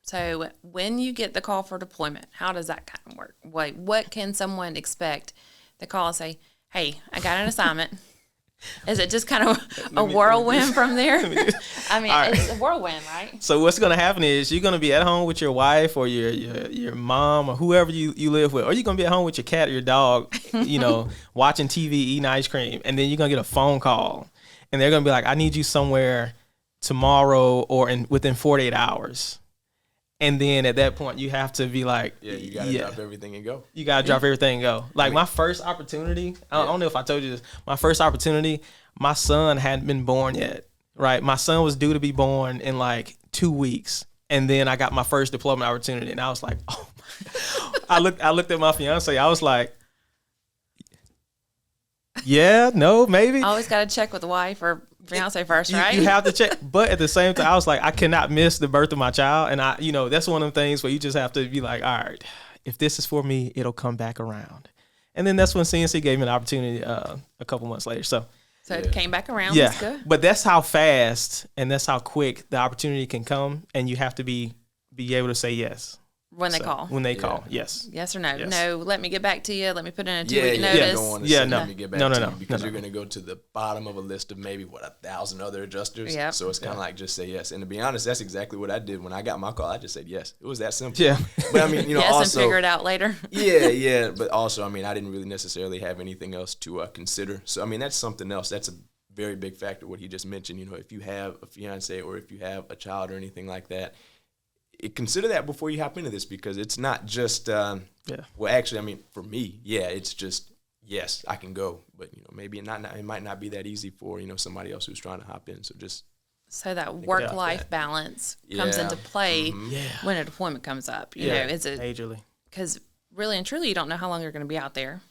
So when you get the call for deployment, how does that kind of work? What can someone expect? They call and say, hey, I got an assignment. Is it just kind of a whirlwind from there? I mean, it's a whirlwind, right? So what's going to happen is you're going to be at home with your wife or your mom or whoever you live with, or you're going to be at home with your cat or your dog, watching TV, eating ice cream, and then you're going to get a phone call, and they're going to be like, I need you somewhere tomorrow or within 48 hours. And then at that point, you have to be like, you got to drop everything and go. You got to drop everything and go. Like my first opportunity, I don't know if I told you this, my first opportunity, my son hadn't been born yet, right? My son was due to be born in like 2 weeks. And then I got my first deployment opportunity. And I was like, oh my. I looked at my fiance. I was like, yeah, no, maybe. Always got to check with the wife or fiance first, right? You have to check. But at the same time, I was like, I cannot miss the birth of my child. And that's one of the things where you just have to be like, all right, if this is for me, it'll come back around. And then that's when CNC gave me an opportunity a couple months later. So it came back around. Yeah. That's good. But that's how fast and that's how quick the opportunity can come. And you have to be able to say yes. When they call. When they call, yes. Yes or no? Yes. No, let me get back to you. Let me put in a 2-week notice. Don't want to say, no. let me get back to you because you're going to go to the bottom of a list of maybe, 1,000 other adjusters. Yep. So it's kind of like just say yes. And to be honest, that's exactly what I did. When I got my call, I just said yes. It was that simple. Yeah. But I mean, yes, also. and figure it out later. Yeah. But also, I mean, I didn't really necessarily have anything else to consider. So, I mean, that's something else. That's a very big factor, what he just mentioned. If you have a fiance or if you have a child or anything like that, consider that before you hop into this because it's not just well, actually, I mean, for me, it's just yes, I can go, but maybe it might not be that easy for somebody else who's trying to hop in. So that work-life balance comes into play when a deployment comes up. Majorly, because really and truly, you don't know how long you're going to be out there.